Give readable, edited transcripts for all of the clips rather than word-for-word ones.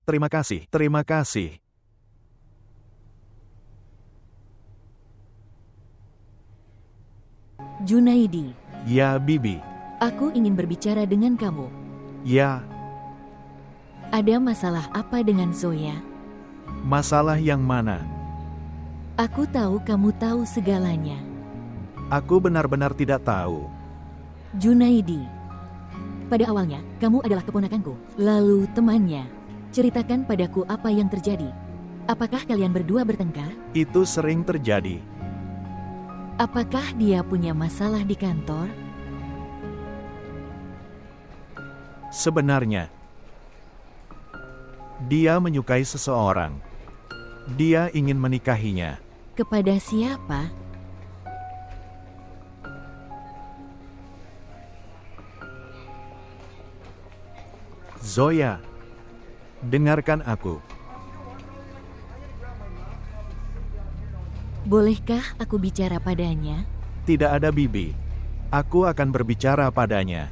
Terima kasih, terima kasih. Junaidi, Ya, Bibi. aku ingin berbicara dengan kamu. Ya, Ada masalah apa dengan Zoya? masalah yang mana? Aku tahu kamu tahu segalanya. Aku benar-benar tidak tahu. Junaidi, pada awalnya kamu adalah keponakanku, lalu temannya. Ceritakan padaku apa yang terjadi. Apakah kalian berdua bertengkar? Itu sering terjadi. Apakah dia punya masalah di kantor? Sebenarnya, dia menyukai seseorang. Dia ingin menikahinya. Kepada siapa? Zoya, dengarkan aku. Bolehkah aku bicara padanya? Tidak ada Bibi. Aku akan berbicara padanya.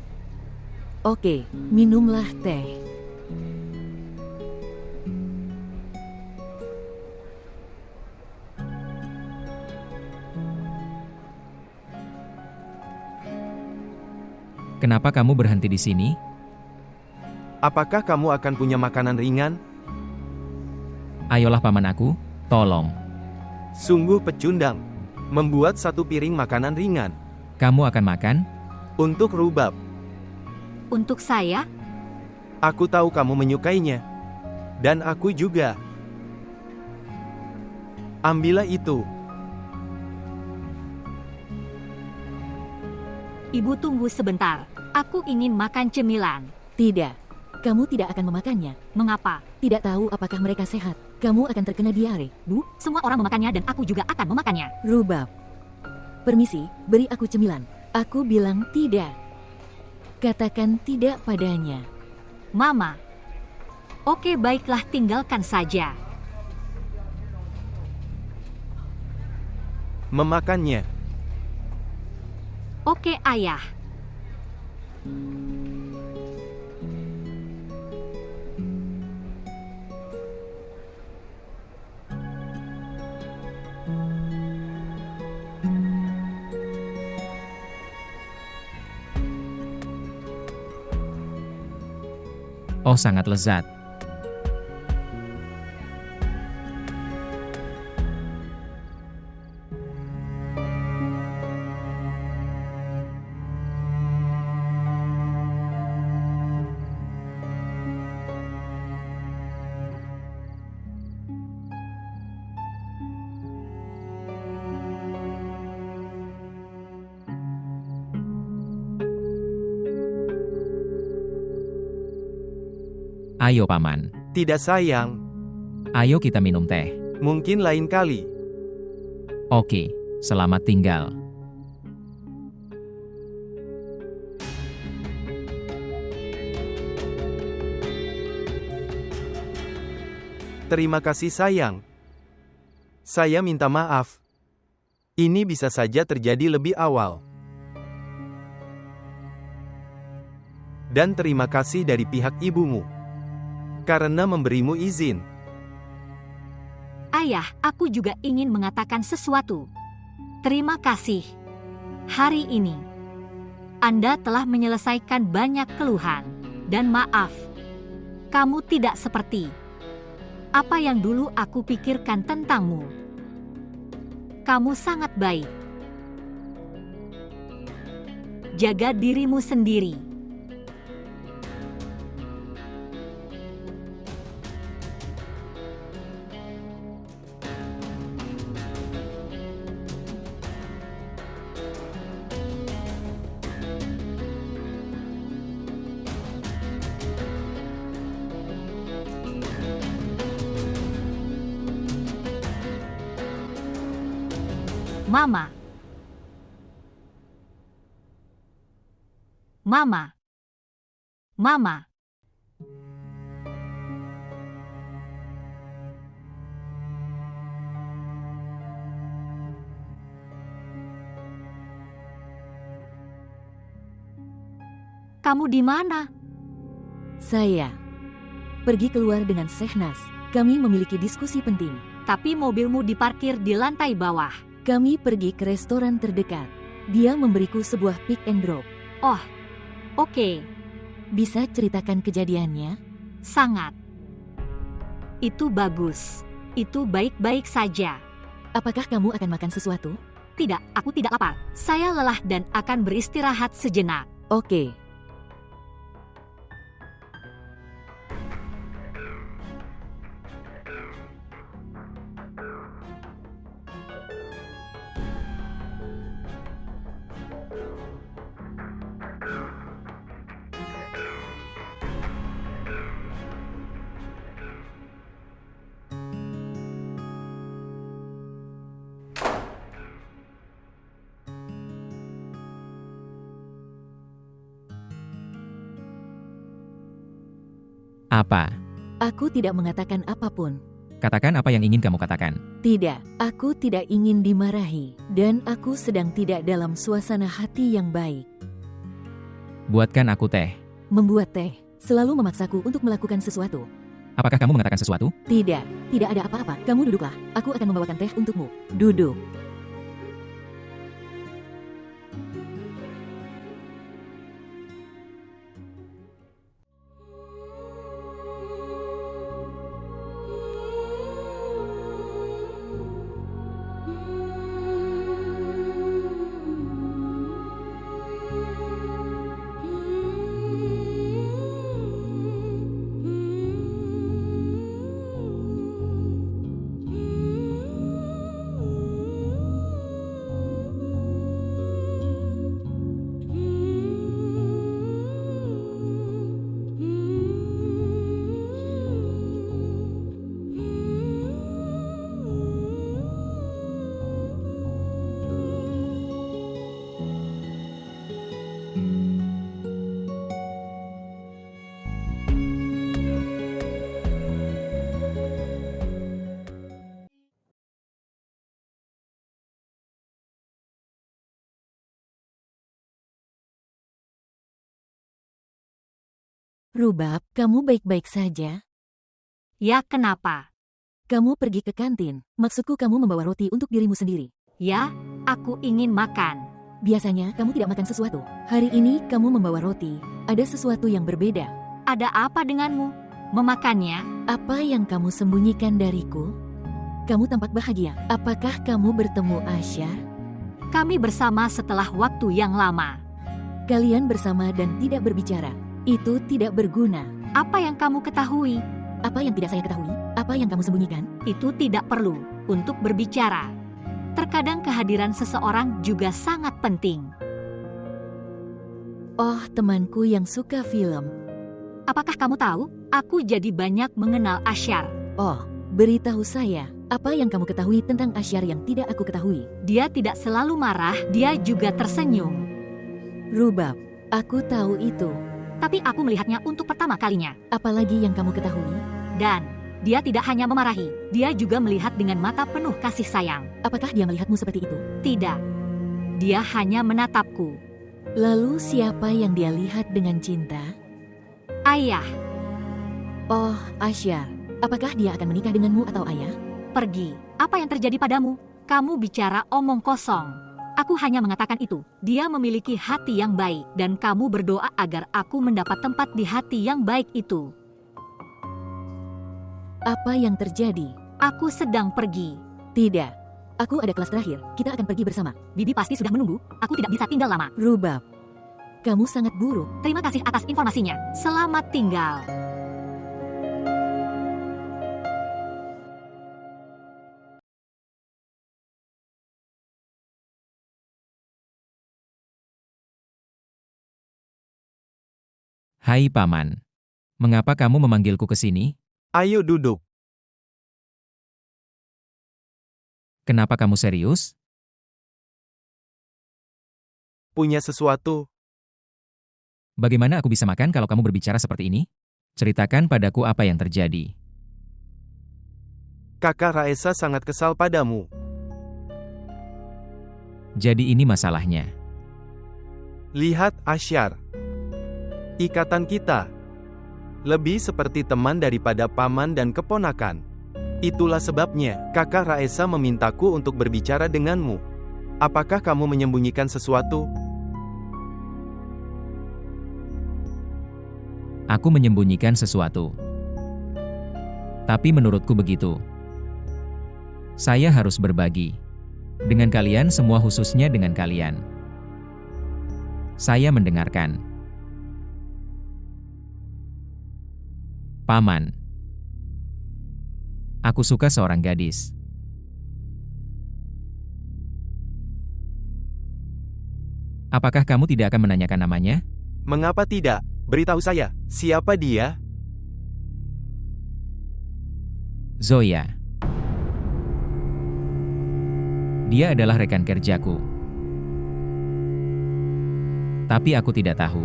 Oke, minumlah teh. Kenapa kamu berhenti di sini? Apakah kamu akan punya makanan ringan? Ayolah paman aku, tolong. Sungguh pecundang. Membuat satu piring makanan ringan. Kamu akan makan? Untuk rubab. Untuk saya, Aku tahu kamu menyukainya. Dan aku juga. Ambillah itu. Ibu tunggu sebentar. Aku ingin makan cemilan. Tidak, kamu tidak akan memakannya. Mengapa? Tidak tahu apakah mereka sehat. Kamu akan terkena diare. Bu, semua orang memakannya dan aku juga akan memakannya. Rubab. Permisi, beri aku cemilan. Aku bilang tidak. Katakan tidak padanya. Mama. Oke, baiklah, tinggalkan saja. Memakannya. Oke, ayah. Oh, sangat lezat. Ayo paman, Tidak sayang. ayo kita minum teh. Mungkin lain kali. Oke, selamat tinggal. Terima kasih sayang. Saya minta maaf. Ini bisa saja terjadi lebih awal. Dan terima kasih dari pihak ibumu. Karena memberimu izin. Ayah, aku juga ingin mengatakan sesuatu. Terima kasih. Hari ini, Anda telah menyelesaikan banyak keluhan. Dan maaf, kamu tidak seperti apa yang dulu aku pikirkan tentangmu. Kamu sangat baik. Jaga dirimu sendiri. Mama. Mama. Mama. Kamu di mana? Saya. Pergi keluar dengan Sehnas. Kami memiliki diskusi penting. Tapi mobilmu diparkir di lantai bawah. Kami pergi ke restoran terdekat. Dia memberiku sebuah pick and drop. Oh, oke. Bisa ceritakan kejadiannya? Sangat. Itu bagus. Itu baik-baik saja. Apakah kamu akan makan sesuatu? Tidak, aku tidak lapar. Saya lelah dan akan beristirahat sejenak. Oke. Apa? Aku tidak mengatakan apapun. Katakan apa yang ingin kamu katakan. Tidak, aku tidak ingin dimarahi. Dan aku sedang tidak dalam suasana hati yang baik. Buatkan aku teh. Membuat teh selalu memaksaku untuk melakukan sesuatu. Apakah kamu mengatakan sesuatu? Tidak, tidak ada apa-apa. Kamu duduklah. Aku akan membawakan teh untukmu. Duduk. Rubab, kamu baik-baik saja? Ya, kenapa? Kamu pergi ke kantin. Maksudku kamu membawa roti untuk dirimu sendiri. Ya, aku ingin makan. Biasanya kamu tidak makan sesuatu. Hari ini kamu membawa roti. Ada sesuatu yang berbeda. Ada apa denganmu? Memakannya? Apa yang kamu sembunyikan dariku? Kamu tampak bahagia. Apakah kamu bertemu Asyar? Kami bersama setelah waktu yang lama. Kalian bersama dan tidak berbicara. Itu tidak berguna. Apa yang kamu ketahui? Apa yang tidak saya ketahui? Apa yang kamu sembunyikan? Itu tidak perlu untuk berbicara. Terkadang kehadiran seseorang juga sangat penting. Oh, temanku yang suka film. Apakah kamu tahu? Aku jadi banyak mengenal Asyar. Oh, beritahu saya. Apa yang kamu ketahui tentang Asyar yang tidak aku ketahui? Dia tidak selalu marah, dia juga tersenyum. Rubab, aku tahu itu. Tapi aku melihatnya untuk pertama kalinya. Apalagi yang kamu ketahui? Dan dia tidak hanya memarahi, dia juga melihat dengan mata penuh kasih sayang. Apakah dia melihatmu seperti itu? Tidak. Dia hanya menatapku. Lalu siapa yang dia lihat dengan cinta? Ayah, Oh, Asyar. Apakah dia akan menikah denganmu atau ayah? pergi. Apa yang terjadi padamu? Kamu bicara omong kosong. Aku hanya mengatakan itu. Dia memiliki hati yang baik dan kamu berdoa agar aku mendapat tempat di hati yang baik itu. Apa yang terjadi? Aku sedang pergi. Tidak. Aku ada kelas terakhir. Kita akan pergi bersama. Bibi pasti sudah menunggu. Aku tidak bisa tinggal lama. Rubab. Kamu sangat buruk. Terima kasih atas informasinya. Selamat tinggal. Hai Paman. Mengapa kamu memanggilku ke sini? Ayo duduk. Kenapa kamu serius? Punya sesuatu? Bagaimana aku bisa makan kalau kamu berbicara seperti ini? Ceritakan padaku apa yang terjadi. Kakak Raesa sangat kesal padamu. Jadi ini masalahnya. Lihat Asyar. Ikatan kita. Lebih seperti teman daripada paman dan keponakan. Itulah sebabnya, kakak Raesa memintaku untuk berbicara denganmu. Apakah kamu menyembunyikan sesuatu? Aku menyembunyikan sesuatu. Tapi menurutku begitu. Saya harus berbagi. Dengan kalian semua, khususnya dengan kalian. Saya mendengarkan. Paman. Aku suka seorang gadis. Apakah kamu tidak akan menanyakan namanya? Mengapa tidak? Beritahu saya, siapa dia? Zoya. Dia adalah rekan kerjaku. Tapi aku tidak tahu.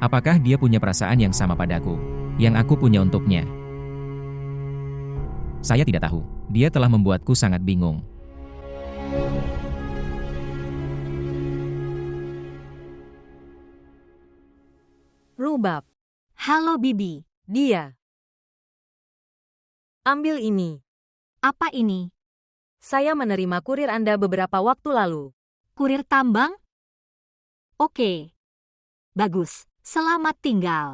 Apakah dia punya perasaan yang sama padaku, yang aku punya untuknya? Saya tidak tahu. Dia telah membuatku sangat bingung. Rubab, Halo Bibi, dia. Ambil ini. apa ini? Saya menerima kurir Anda beberapa waktu lalu. Kurir tambang? Oke. Bagus, selamat tinggal.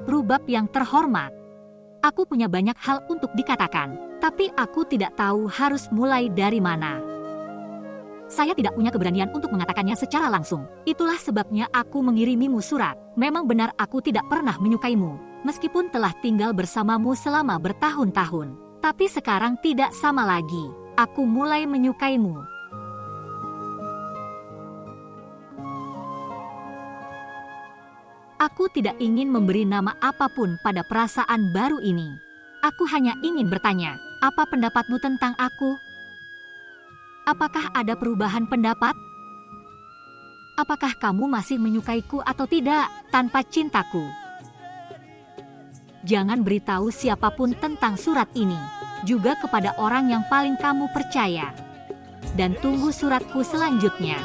Rubab yang terhormat. Aku punya banyak hal untuk dikatakan, tapi aku tidak tahu harus mulai dari mana. Saya tidak punya keberanian untuk mengatakannya secara langsung. Itulah sebabnya aku mengirimimu surat. Memang benar aku tidak pernah menyukaimu, meskipun telah tinggal bersamamu selama bertahun-tahun. Tapi sekarang tidak sama lagi. Aku mulai menyukaimu. Aku tidak ingin memberi nama apapun pada perasaan baru ini. Aku hanya ingin bertanya, apa pendapatmu tentang aku? Apakah ada perubahan pendapat? Apakah kamu masih menyukaiku atau tidak tanpa cintaku? Jangan beritahu siapapun tentang surat ini, juga kepada orang yang paling kamu percaya. Dan tunggu suratku selanjutnya.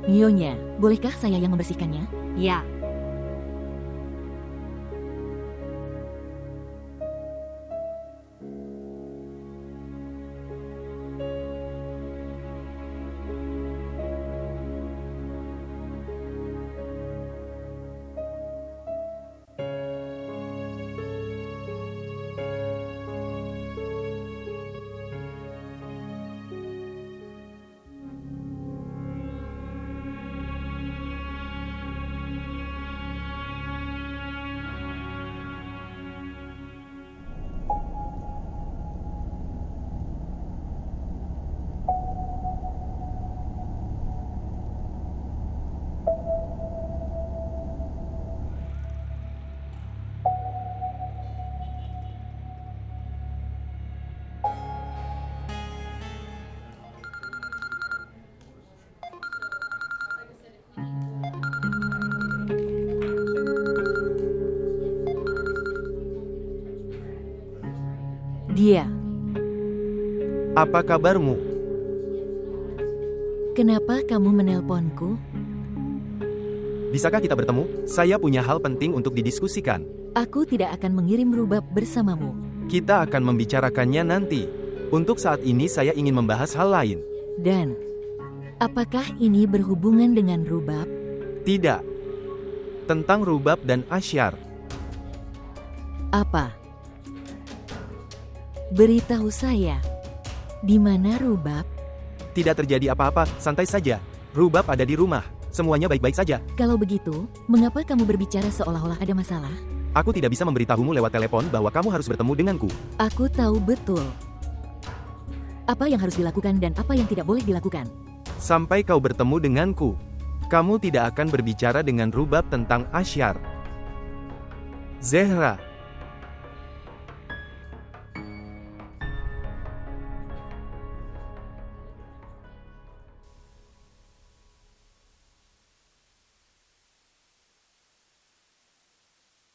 Nyonya, bolehkah saya yang membersihkannya? Ya. Dia. Apa kabarmu? Kenapa kamu menelponku? Bisakah kita bertemu? Saya punya hal penting untuk didiskusikan. Aku tidak akan mengirim Rubab bersamamu. Kita akan membicarakannya nanti. Untuk saat ini saya ingin membahas hal lain. Dan, apakah ini berhubungan dengan Rubab? Tidak. Tentang Rubab dan Asyar. Apa? Beritahu saya. Di mana Rubab? Tidak terjadi apa-apa, santai saja. Rubab ada di rumah. Semuanya baik-baik saja. Kalau begitu, mengapa kamu berbicara seolah-olah ada masalah? Aku tidak bisa memberitahumu lewat telepon bahwa kamu harus bertemu denganku. Aku tahu betul apa yang harus dilakukan dan apa yang tidak boleh dilakukan. Sampai kau bertemu denganku, kamu tidak akan berbicara dengan Rubab tentang Ashyar. Zehra.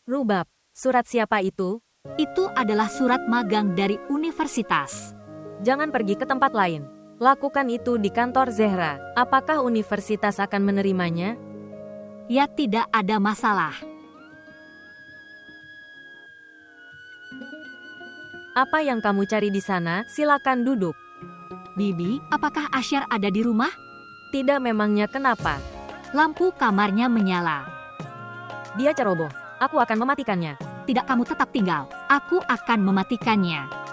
Rubab, surat siapa itu? Itu adalah surat magang dari universitas. Jangan pergi ke tempat lain. Lakukan itu di kantor Zehra. Apakah universitas akan menerimanya? Ya, tidak ada masalah. Apa yang kamu cari di sana? Silakan duduk. Bibi, apakah Ashyar ada di rumah? Tidak, memangnya kenapa? Lampu kamarnya menyala. Dia ceroboh. Aku akan mematikannya. Tidak, kamu tetap tinggal. Aku akan mematikannya.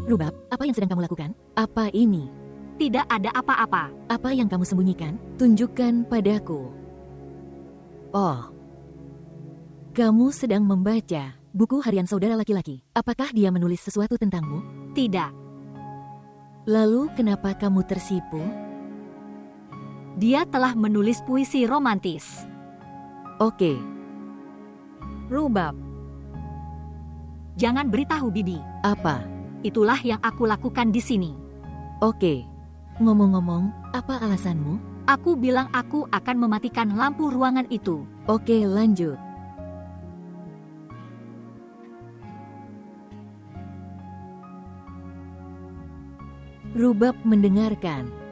Rubab, apa yang sedang kamu lakukan? Apa ini? Tidak ada apa-apa. Apa yang kamu sembunyikan? Tunjukkan padaku. Oh, kamu sedang membaca buku harian saudara laki-laki. Apakah dia menulis sesuatu tentangmu? Tidak. Lalu kenapa kamu tersipu? Dia telah menulis puisi romantis. Oke, Rubab, Jangan beritahu Bibi. apa? Itulah yang aku lakukan di sini. Oke. Ngomong-ngomong, apa alasanmu? Aku bilang aku akan mematikan lampu ruangan itu. Oke, lanjut. Rubab mendengarkan.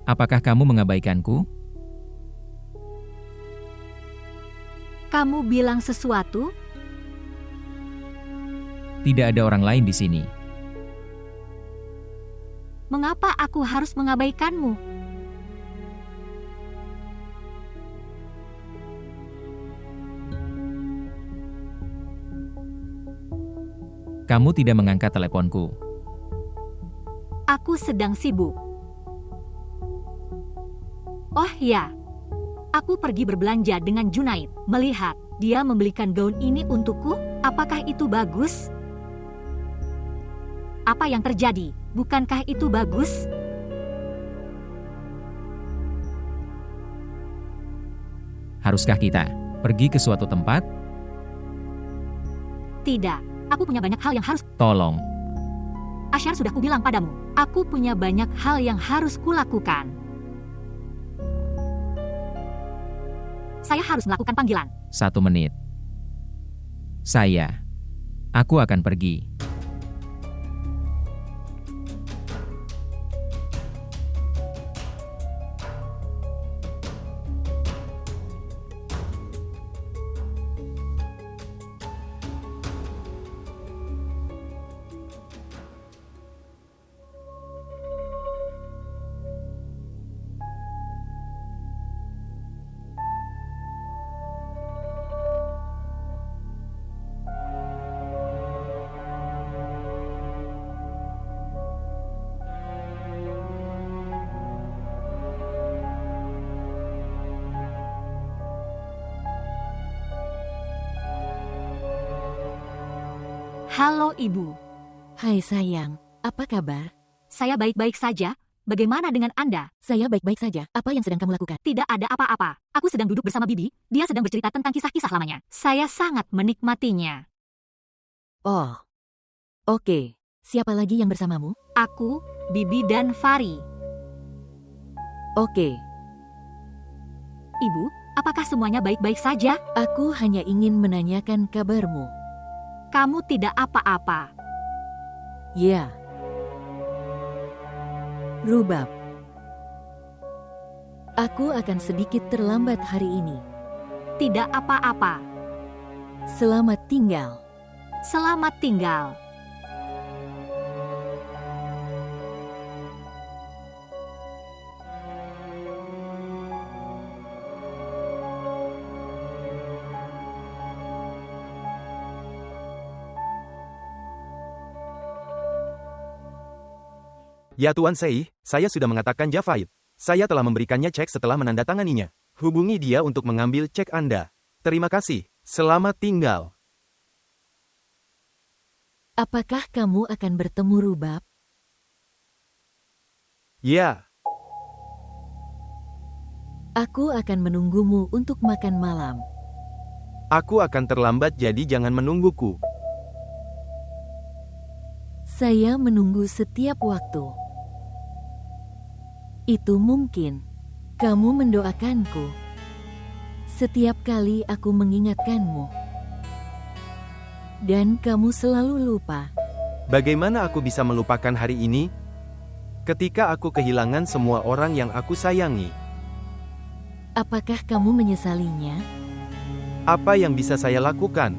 Apakah kamu mengabaikanku? Kamu bilang sesuatu? Tidak ada orang lain di sini. Mengapa aku harus mengabaikanmu? Kamu tidak mengangkat teleponku. Aku sedang sibuk. Oh ya, aku pergi berbelanja dengan Junaid. Melihat dia membelikan gaun ini untukku, apakah itu bagus? Apa yang terjadi? Bukankah itu bagus? Haruskah kita pergi ke suatu tempat? Tidak, aku punya banyak hal yang harus... Tolong, Ashyar, sudah kubilang padamu, aku punya banyak hal yang harus kulakukan. Saya harus melakukan panggilan. 1 menit. Aku akan pergi. Halo Ibu, Hai sayang, apa kabar? saya baik-baik saja. Bagaimana dengan Anda? Saya baik-baik saja. Apa yang sedang kamu lakukan? Tidak ada apa-apa. Aku sedang duduk bersama Bibi, dia sedang bercerita tentang kisah-kisah lamanya. Saya sangat menikmatinya. Oh, oke. Siapa lagi yang bersamamu? Aku, Bibi dan Fari. Oke, Ibu, apakah semuanya baik-baik saja? aku hanya ingin menanyakan kabarmu. Kamu tidak apa-apa. Ya. Rubab. Aku akan sedikit terlambat hari ini. Tidak apa-apa. Selamat tinggal. Selamat tinggal. Ya Tuan Sei, saya sudah mengatakan Javaid. Saya telah memberikannya cek setelah menandatanganinya. Hubungi dia untuk mengambil cek Anda. Terima kasih. Selamat tinggal. Apakah kamu akan bertemu Rubab? Ya, Aku akan menunggumu untuk makan malam. aku akan terlambat jadi jangan menungguku. Saya menunggu setiap waktu. Itu mungkin. Kamu mendoakanku. Setiap kali aku mengingatkanmu. Dan kamu selalu lupa. Bagaimana aku bisa melupakan hari ini? Ketika aku kehilangan semua orang yang aku sayangi. Apakah kamu menyesalinya? Apa yang bisa saya lakukan?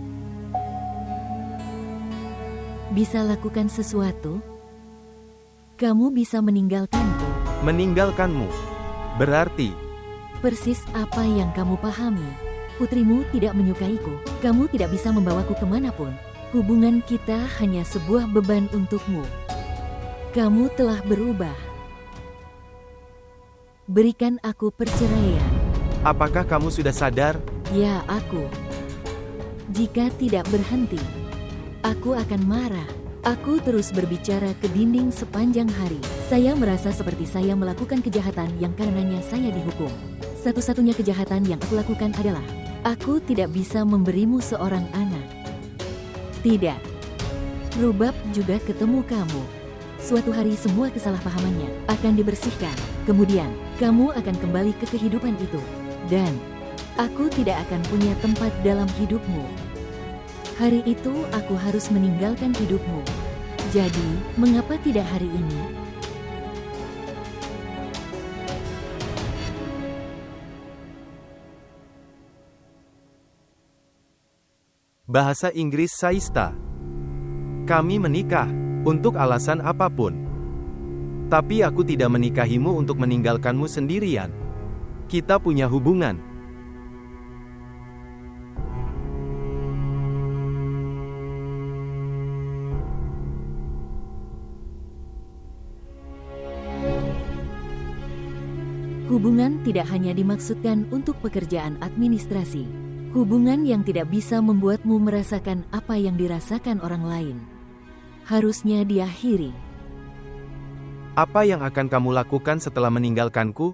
Bisa lakukan sesuatu? Kamu bisa meninggalkanku. Meninggalkanmu. Berarti, Persis apa yang kamu pahami. Putrimu tidak menyukaiku. Kamu tidak bisa membawaku kemanapun. Hubungan kita hanya sebuah beban untukmu. Kamu telah berubah. Berikan aku perceraian. apakah kamu sudah sadar? Ya, aku. Jika tidak berhenti, aku akan marah. Aku terus berbicara ke dinding sepanjang hari. Saya merasa seperti saya melakukan kejahatan yang karenanya saya dihukum. Satu-satunya kejahatan yang aku lakukan adalah, aku tidak bisa memberimu seorang anak. Tidak. Rubab juga ketemu kamu. Suatu hari semua kesalahpahamannya akan dibersihkan. Kemudian, kamu akan kembali ke kehidupan itu. Dan, aku tidak akan punya tempat dalam hidupmu. Hari itu aku harus meninggalkan hidupmu. Jadi, mengapa tidak hari ini? Bahasa Inggris Saista. Kami menikah, untuk alasan apapun. Tapi aku tidak menikahimu untuk meninggalkanmu sendirian. Kita punya hubungan. Hubungan tidak hanya dimaksudkan untuk pekerjaan administrasi. Hubungan yang tidak bisa membuatmu merasakan apa yang dirasakan orang lain. Harusnya diakhiri. Apa yang akan kamu lakukan setelah meninggalkanku?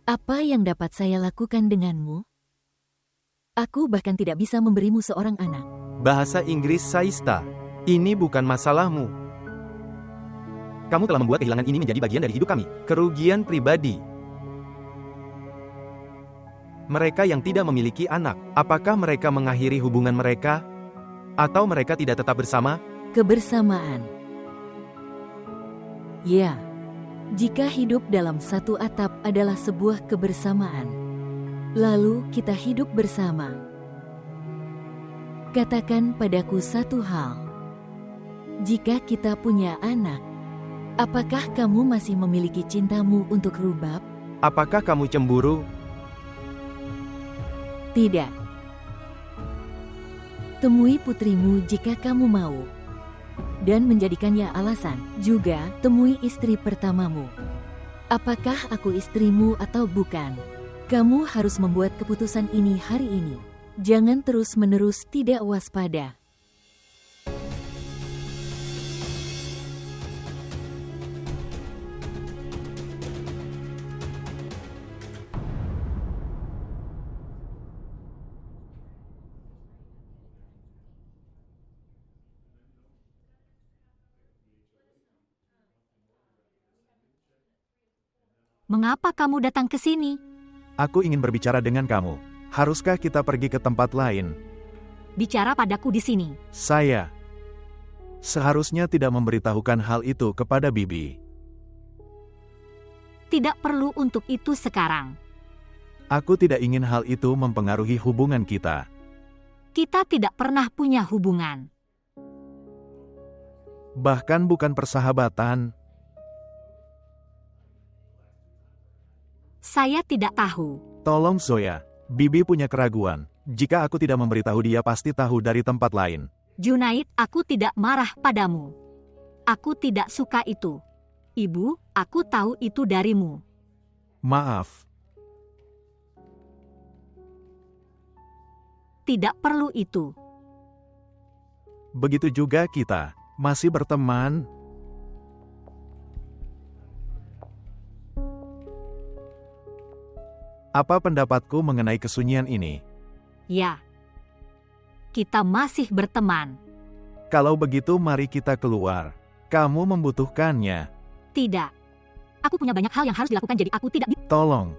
Apa yang dapat saya lakukan denganmu? Aku bahkan tidak bisa memberimu seorang anak. Bahasa Inggris Saista. Ini bukan masalahmu. Kamu telah membuat kehilangan ini menjadi bagian dari hidup kami. Kerugian pribadi. Mereka yang tidak memiliki anak, apakah mereka mengakhiri hubungan mereka? Atau mereka tidak tetap bersama? Kebersamaan. Ya, jika hidup dalam satu atap adalah sebuah kebersamaan, lalu kita hidup bersama. Katakan padaku satu hal. Jika kita punya anak, apakah kamu masih memiliki cintamu untuk Rubab? Apakah kamu cemburu? Tidak. Temui putrimu jika kamu mau. Dan menjadikannya alasan. Juga, temui istri pertamamu. Apakah aku istrimu atau bukan? Kamu harus membuat keputusan ini hari ini. Jangan terus-menerus tidak waspada. Mengapa kamu datang ke sini? Aku ingin berbicara dengan kamu. Haruskah kita pergi ke tempat lain? Bicara padaku di sini. Saya seharusnya tidak memberitahukan hal itu kepada Bibi. Tidak perlu untuk itu sekarang. Aku tidak ingin hal itu mempengaruhi hubungan kita. Kita tidak pernah punya hubungan. Bahkan bukan persahabatan. Saya tidak tahu. Tolong Zoya, Bibi punya keraguan. Jika aku tidak memberitahu dia pasti tahu dari tempat lain. Junaid, aku tidak marah padamu. Aku tidak suka itu. Ibu, aku tahu itu darimu. Maaf, Tidak perlu itu. begitu juga kita. Masih berteman? Apa pendapatku mengenai kesunyian ini? Ya. Kita masih berteman. Kalau begitu mari kita keluar. Kamu membutuhkannya. Tidak. Aku punya banyak hal yang harus dilakukan jadi aku tidak. Tolong.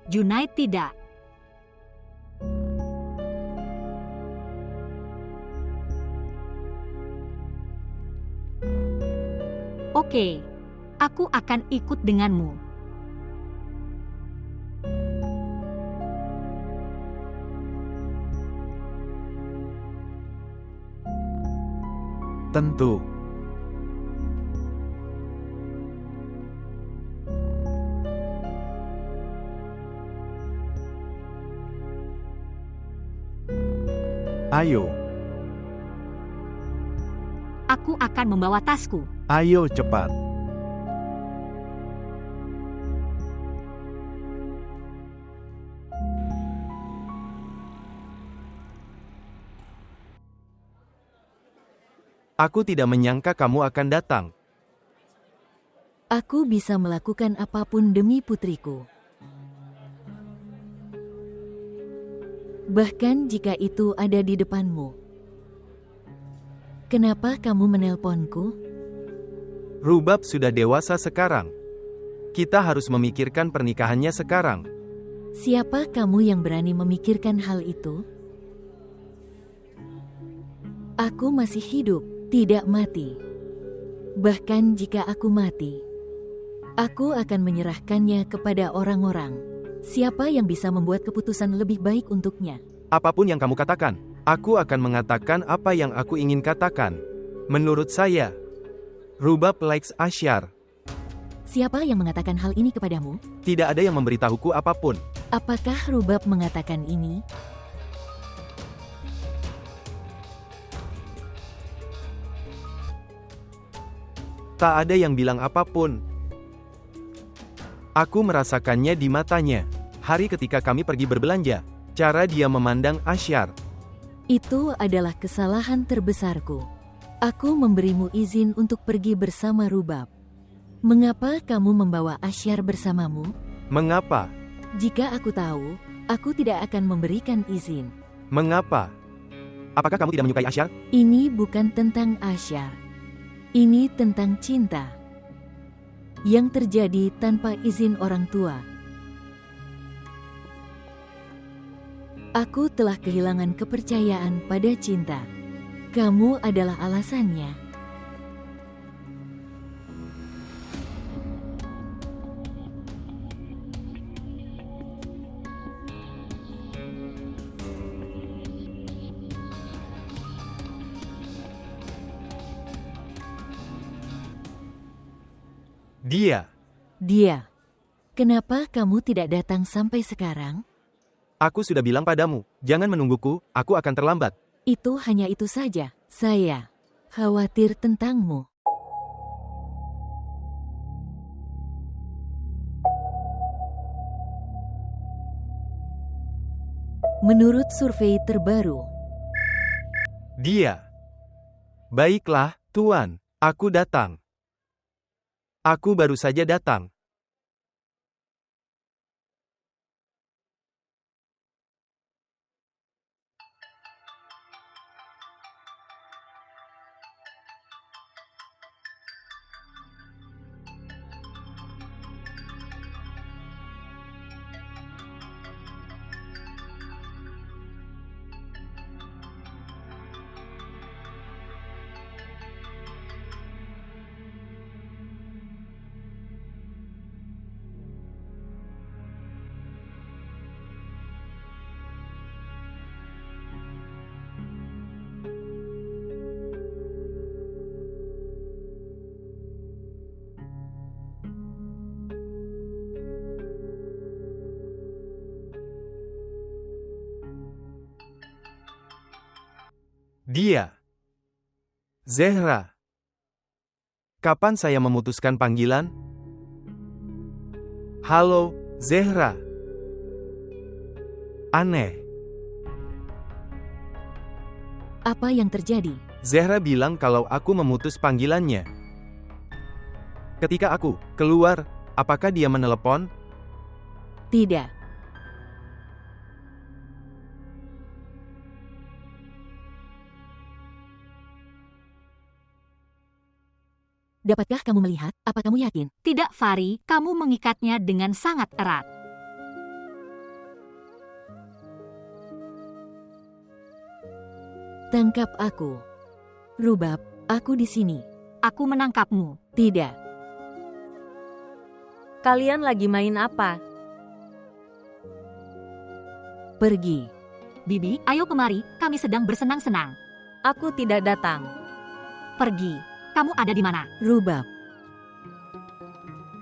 Junaid tidak. Oke. Aku akan ikut denganmu. Tentu. Ayo, Aku akan membawa tasku. ayo cepat. Aku tidak menyangka kamu akan datang. Aku bisa melakukan apapun demi putriku. Bahkan jika itu ada di depanmu. Kenapa kamu menelponku? Rubab sudah dewasa sekarang. Kita harus memikirkan pernikahannya sekarang. Siapa kamu yang berani memikirkan hal itu? Aku masih hidup, tidak mati. Bahkan jika aku mati, aku akan menyerahkannya kepada orang-orang. Siapa yang bisa membuat keputusan lebih baik untuknya? Apapun yang kamu katakan, aku akan mengatakan apa yang aku ingin katakan. Menurut saya, Rubab likes Ashyar. Siapa yang mengatakan hal ini kepadamu? Tidak ada yang memberitahuku apapun. Apakah Rubab mengatakan ini? Tak ada yang bilang apapun. Aku merasakannya di matanya. Hari ketika kami pergi berbelanja, cara dia memandang Ashyar. Itu adalah kesalahan terbesarku. Aku memberimu izin untuk pergi bersama Rubab. Mengapa kamu membawa Ashyar bersamamu? Mengapa? Jika aku tahu, aku tidak akan memberikan izin. Mengapa? Apakah kamu tidak menyukai Ashyar? Ini bukan tentang Ashyar. Ini tentang cinta yang terjadi tanpa izin orang tua. Aku telah kehilangan kepercayaan pada cinta. Kamu adalah alasannya. Dia. Kenapa kamu tidak datang sampai sekarang? Aku sudah bilang padamu, jangan menungguku, aku akan terlambat. Itu hanya itu saja. Saya khawatir tentangmu. Menurut survei terbaru, Dia. Baiklah, Tuan, aku datang. Aku baru saja datang. Dia. Zehra. Kapan saya memutuskan panggilan? Halo, Zehra. Aneh. Apa yang terjadi? Zehra bilang kalau aku memutus panggilannya. Ketika aku keluar, apakah dia menelepon? Tidak. Dapatkah kamu melihat? Apa kamu yakin? Tidak, Fari, kamu mengikatnya dengan sangat erat. Tangkap aku. Rubab, aku di sini. Aku menangkapmu. Tidak. Kalian lagi main apa? Pergi. Bibi, ayo kemari, kami sedang bersenang-senang. Aku tidak datang. Pergi. Kamu ada di mana? Rubab.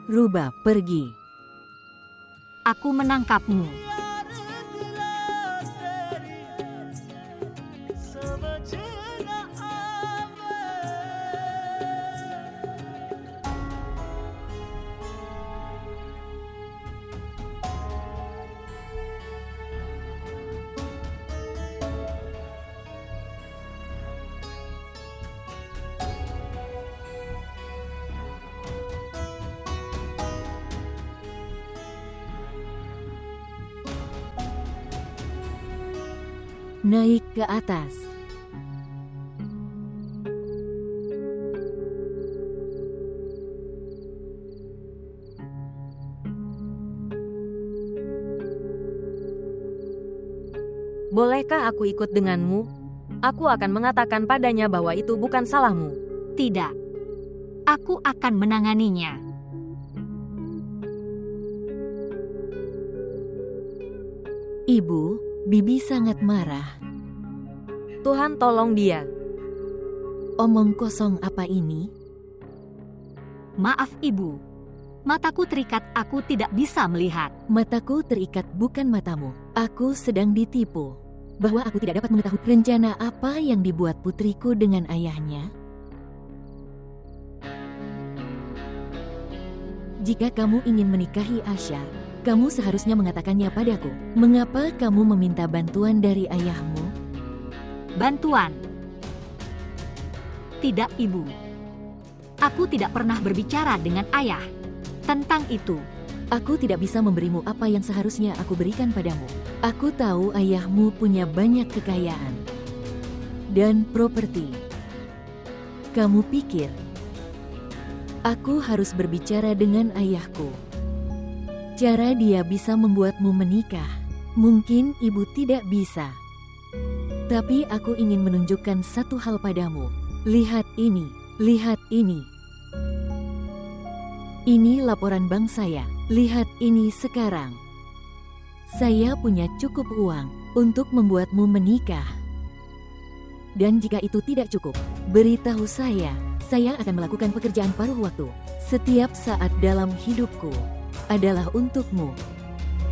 Rubab, pergi. Aku menangkapmu. Naik ke atas. Bolehkah aku ikut denganmu? Aku akan mengatakan padanya bahwa itu bukan salahmu. Tidak. Aku akan menanganinya. Ibu, Bibi sangat marah. Tuhan tolong dia. Omong kosong apa ini? Maaf, Ibu. Mataku terikat, aku tidak bisa melihat. Mataku terikat, bukan matamu. Aku sedang ditipu. Bahwa aku tidak dapat mengetahui rencana apa yang dibuat putriku dengan ayahnya. Jika kamu ingin menikahi Asyar, kamu seharusnya mengatakannya padaku. Mengapa kamu meminta bantuan dari ayahmu? Bantuan? Tidak, Ibu. Aku tidak pernah berbicara dengan ayah tentang itu. Aku tidak bisa memberimu apa yang seharusnya aku berikan padamu. Aku tahu ayahmu punya banyak kekayaan dan properti. Kamu pikir aku harus berbicara dengan ayahku? Cara dia bisa membuatmu menikah. Mungkin ibu tidak bisa. Tapi aku ingin menunjukkan satu hal padamu. Lihat ini, lihat ini. Ini laporan bank saya. Lihat ini sekarang. Saya punya cukup uang untuk membuatmu menikah. Dan jika itu tidak cukup, beritahu saya akan melakukan pekerjaan paruh waktu setiap saat dalam hidupku adalah untukmu.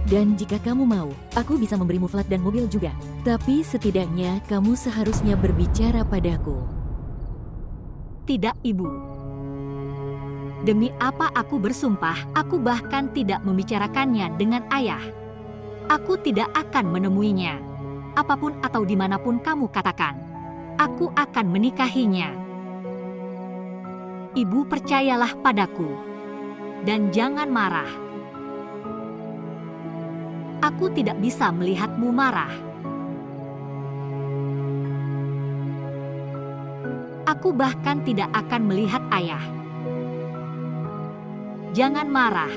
Dan jika kamu mau, aku bisa memberimu flat dan mobil juga. Tapi setidaknya kamu seharusnya berbicara padaku. Tidak, Ibu. Demi apa aku bersumpah, aku bahkan tidak membicarakannya dengan ayah. Aku tidak akan menemuinya. Apapun atau dimanapun kamu katakan, aku akan menikahinya. Ibu, percayalah padaku. Dan jangan marah. Aku tidak bisa melihatmu marah. Aku bahkan tidak akan melihat ayah. Jangan marah.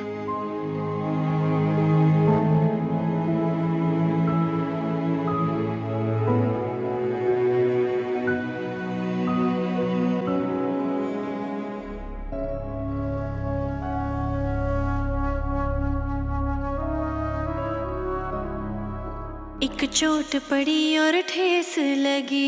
एक चोट पड़ी और ठेस लगी।